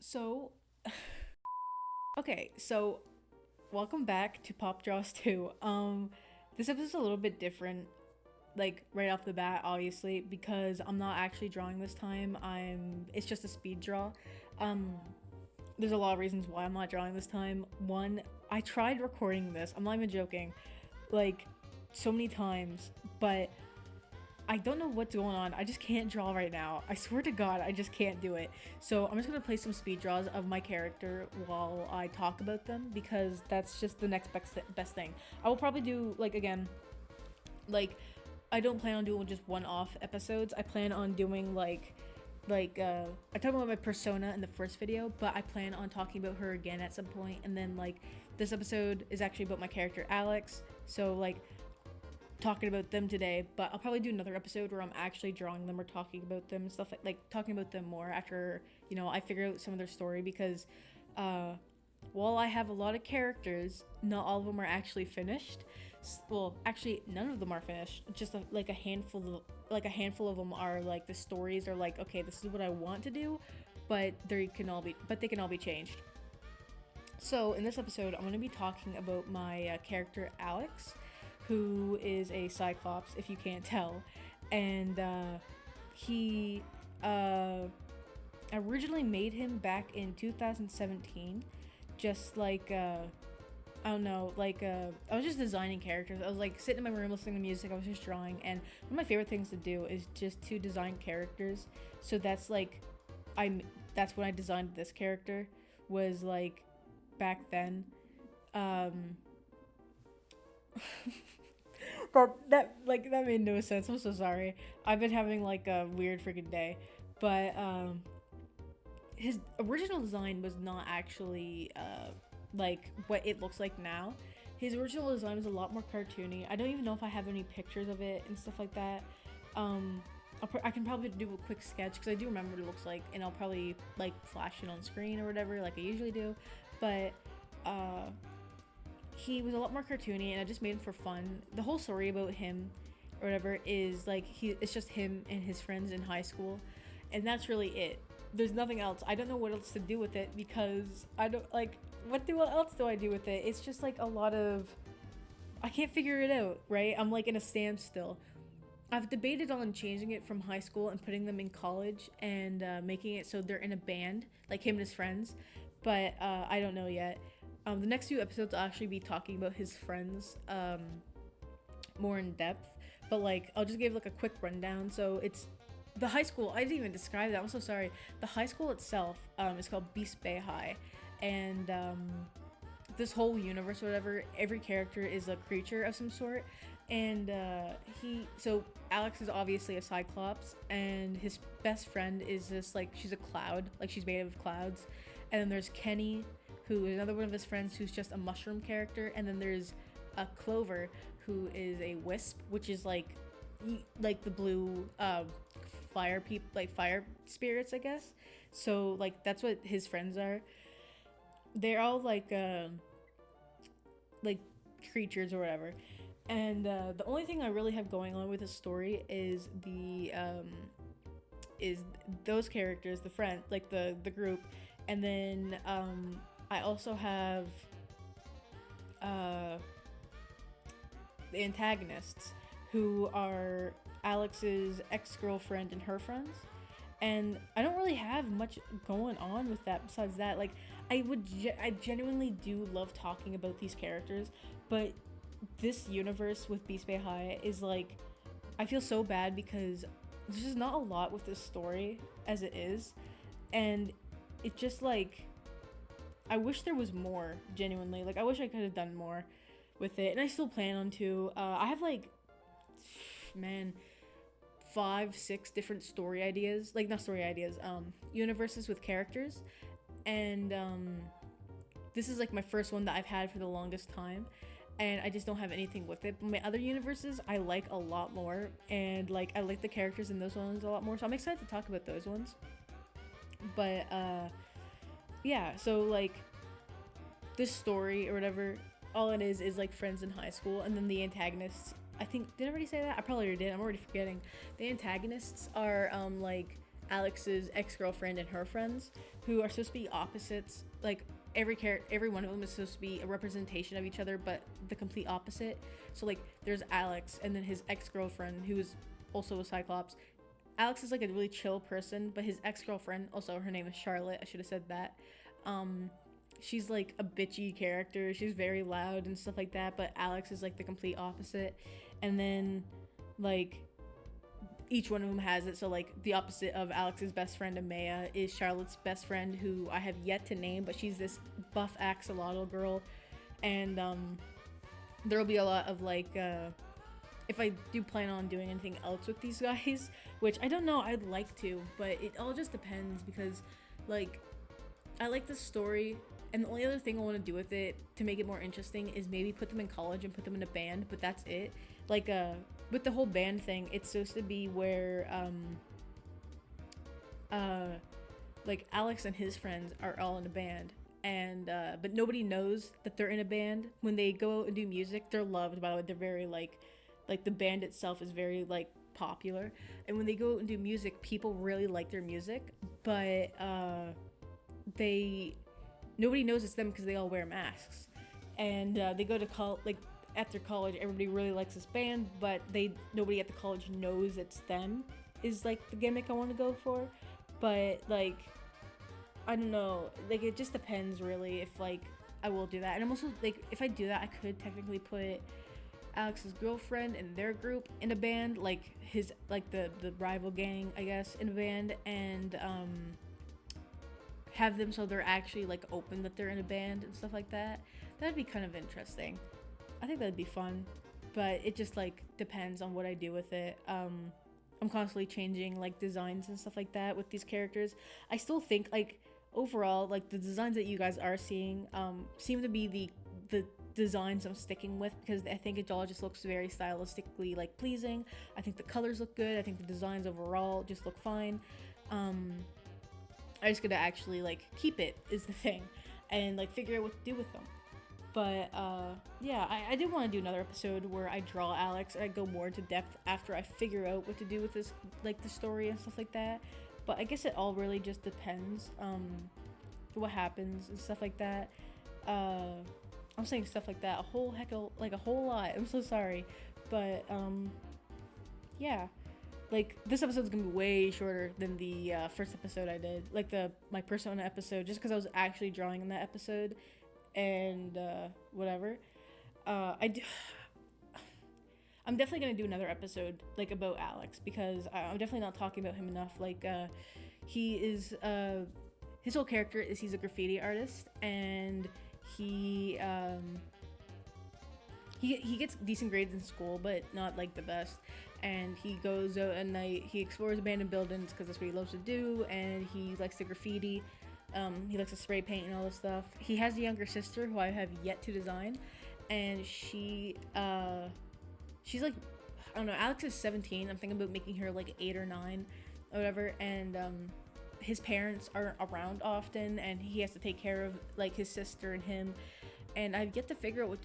So, okay, so welcome back to Pop Draws 2. This episode's a little bit different, like right off the bat, obviously, because I'm not actually drawing this time. It's just a speed draw. Um, there's a lot of reasons why I'm not drawing this time. One, I tried recording this. I'm not even joking, like so many times, but I don't know what's going on. I just can't draw right now. I swear to God, I just can't do it. So I'm just gonna play some speed draws of my character while I talk about them because that's just the next best thing. I will probably do like I don't plan on doing just one-off episodes. I plan on doing I talked about my persona in the first video, but I plan on talking about her again at some point. And then this episode is actually about my character Alex. So talking about them today, but I'll probably do another episode where I'm actually drawing them or talking about them and stuff like talking about them more after I figure out some of their story because while I have a lot of characters, not all of them are actually finished. Well, actually, none of them are finished. Just a handful of them are like the stories are like, okay, this is what I want to do, but they can all be changed. So in this episode, I'm going to be talking about my character Alex, who is a Cyclops, if you can't tell, and he originally made him back in 2017, just I don't know, I was just designing characters. I was like sitting in my room listening to music. I was just drawing, and one of my favorite things to do is just to design characters. So that's when I designed this character. Was like back then. Um, that made no sense. I'm so sorry. I've been having like a weird freaking day, but his original design was not actually like what it looks like now. His original design was a lot more cartoony. I don't even know if I have any pictures of it and stuff like that. Um, I can probably do a quick sketch because I do remember what it looks like, and I'll probably like flash it on screen or whatever, like I usually do. But he was a lot more cartoony, and I just made him for fun. The whole story about him or whatever is like it's just him and his friends in high school, and that's really it. There's nothing else. I don't know what else to do with it because I don't like what else do I do with it? It's just like a lot of I can't figure it out, right? I'm like in a standstill. I've debated on changing it from high school and putting them in college and making it so they're in a band, like him and his friends, but I don't know yet. The next few episodes I'll actually be talking about his friends more in depth, but I'll just give like a quick rundown. So it's the high school. I didn't even describe that. I'm so sorry. The high school itself is called Beast Bay High, and this whole universe or whatever, every character is a creature of some sort. And so Alex is obviously a Cyclops, and his best friend is this she's a cloud, like she's made of clouds. And then there's Kenny, who is another one of his friends who's just a mushroom character. And then there's a Clover, who is a wisp, which is like the blue fire fire spirits, I guess. So that's what his friends are. They're all like creatures or whatever. And the only thing I really have going on with the story is is those characters, the friend, the group. And then I also have the antagonists, who are Alex's ex-girlfriend and her friends. And I don't really have much going on with that besides that. I genuinely do love talking about these characters, but this universe with Beast Bay High is I feel so bad because there's just not a lot with this story as it is, and it just I wish there was more. Genuinely, I wish I could have done more with it, and I still plan on to. I have man, 5-6 different story ideas, not story ideas, universes with characters, and this is my first one that I've had for the longest time, and I just don't have anything with it. But my other universes I like a lot more, and I like the characters in those ones a lot more, so I'm excited to talk about those ones. But yeah, so this story or whatever, all it is friends in high school, and then the antagonists, I think, did I already say that? I probably already did. I'm already forgetting. The antagonists are Alex's ex-girlfriend and her friends, who are supposed to be opposites. Like every one of them is supposed to be a representation of each other, but the complete opposite. So like there's Alex, and then his ex-girlfriend, who is also a Cyclops. Alex is like a really chill person, but his ex-girlfriend, also her name is Charlotte, I should have said that. She's like a bitchy character. She's very loud and stuff like that, but Alex is like the complete opposite. And then like each one of them has it. So like the opposite of Alex's best friend Amaya is Charlotte's best friend, who I have yet to name, but she's this buff axolotl girl. And there'll be a lot of like if I do plan on doing anything else with these guys, which I don't know, I'd like to, but it all just depends, because like I like the story, and the only other thing I want to do with it to make it more interesting is maybe put them in college and put them in a band, but that's it. Like with the whole band thing, it's supposed to be where like Alex and his friends are all in a band, and but nobody knows that they're in a band. When they go out and do music, they're loved, by the way. They're very like the band itself is very like popular, and when they go out and do music, people really like their music, but nobody knows it's them because they all wear masks. And they go to like after college, everybody really likes this band, but nobody at the college knows it's them, is like the gimmick I want to go for. But like I don't know, like it just depends really if like I will do that. And I'm also like, if I do that, I could technically put Alex's girlfriend and their group in a band, like his like the rival gang, I guess, in a band, and have them so they're actually like open that they're in a band and stuff like that. That'd be kind of interesting. I think that'd be fun, but it just like depends on what I do with it. I'm constantly changing like designs and stuff like that with these characters. I still think like overall like the designs that you guys are seeing seem to be the designs I'm sticking with, because I think it all just looks very stylistically like pleasing. I think the colors look good. I think the designs overall just look fine. I just gotta actually like keep it is the thing, and like figure out what to do with them. But yeah, I did want to do another episode where I draw Alex and I go more into depth after I figure out what to do with this, like the story and stuff like that. But I guess it all really just depends what happens and stuff like that. I'm saying stuff like that a whole lot. I'm so sorry, but yeah. Like, this episode's gonna be way shorter than the first episode I did. Like, my Persona episode, just because I was actually drawing in that episode. And, whatever. I'm definitely gonna do another episode, like, about Alex. Because I'm definitely not talking about him enough. Like, he is, his whole character is he's a graffiti artist. And he gets decent grades in school, but not, like, the best. And he goes out at night, he explores abandoned buildings because that's what he loves to do, and he likes to graffiti, he likes to spray paint and all this stuff. He has a younger sister who I have yet to design, and she's like, I don't know, Alex is 17, I'm thinking about making her like 8 or 9 or whatever, and his parents aren't around often, and he has to take care of like his sister and him, and I've yet to figure out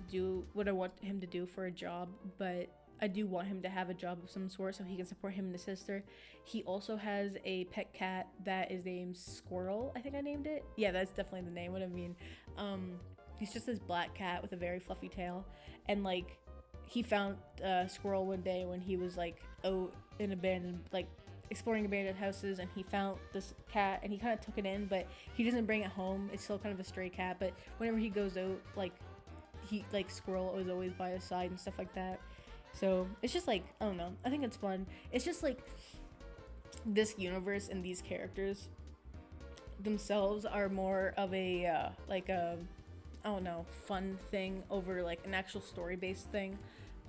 what I want him to do for a job, but I do want him to have a job of some sort so he can support him and his sister. He also has a pet cat that is named Squirrel, I think I named it. Yeah, that's definitely the name, what I mean. He's just this black cat with a very fluffy tail. And, like, he found Squirrel one day when he was, like, out in abandoned, like, exploring abandoned houses, and he found this cat, and he kind of took it in, but he doesn't bring it home. It's still kind of a stray cat, but whenever he goes out, like, Squirrel is always by his side and stuff like that. So, it's just like, I don't know, I think it's fun. It's just like, this universe and these characters themselves are more of a, I don't know, fun thing over like an actual story-based thing.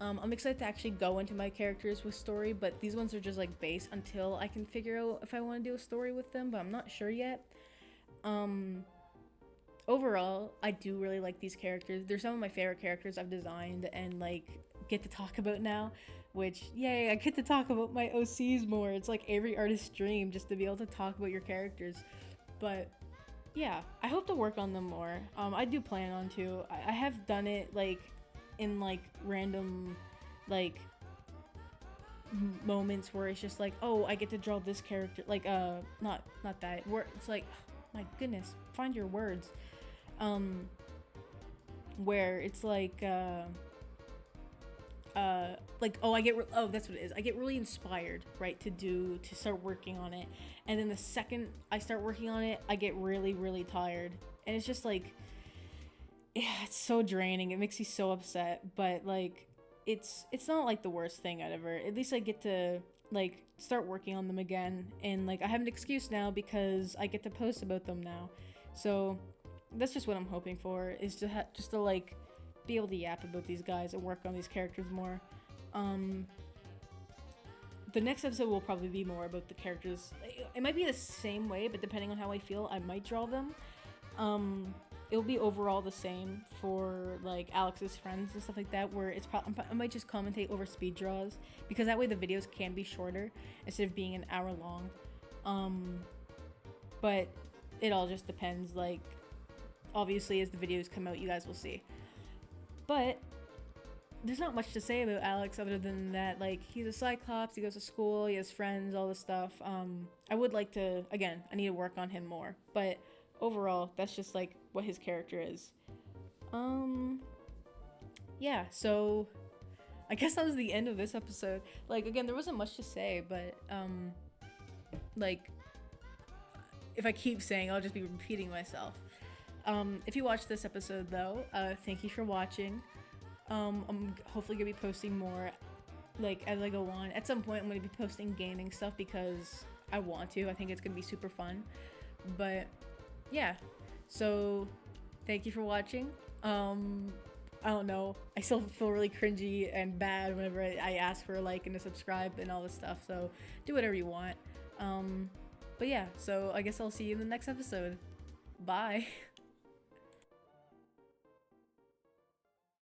I'm excited to actually go into my characters with story, but these ones are just like base until I can figure out if I want to do a story with them, but I'm not sure yet. Overall, I do really like these characters. They're some of my favorite characters I've designed and like get to talk about now, which yay, I get to talk about my OCs more. It's like every artist's dream just to be able to talk about your characters. But yeah, I hope to work on them more. I do plan on to. I have done it like in like random like moments where it's just like, oh, I get to draw this character, like not that, where it's like, my goodness, find your words, where it's like, oh, that's what it is. I get really inspired, right, to start working on it, and then the second I start working on it, I get really, really tired, and it's just like, yeah, it's so draining. It makes me so upset, but like, it's not like the worst thing I'd ever. At least I get to like start working on them again, and like I have an excuse now because I get to post about them now. So that's just what I'm hoping for, is to just to like be able to yap about these guys and work on these characters more. The next episode will probably be more about the characters. It might be the same way, but depending on how I feel, I might draw them. It'll be overall the same for like Alex's friends and stuff like that, where I might just commentate over speed draws, because that way the videos can be shorter instead of being an hour long. But it all just depends. Like, obviously, as the videos come out, you guys will see. But there's not much to say about Alex other than that, like, he's a Cyclops, he goes to school, he has friends, all this stuff. I would like to, again, I need to work on him more, but overall, that's just like what his character is. Yeah, so I guess that was the end of this episode. Like, again, there wasn't much to say, but like, if I keep saying, I'll just be repeating myself. If you watched this episode though, thank you for watching. I'm hopefully gonna be posting more like as I go on. At some point I'm gonna be posting gaming stuff because I want to. I think it's gonna be super fun. But yeah, so thank you for watching. I don't know, I still feel really cringy and bad whenever I ask for a like and a subscribe and all this stuff, so do whatever you want. But yeah, so I guess I'll see you in the next episode. Bye.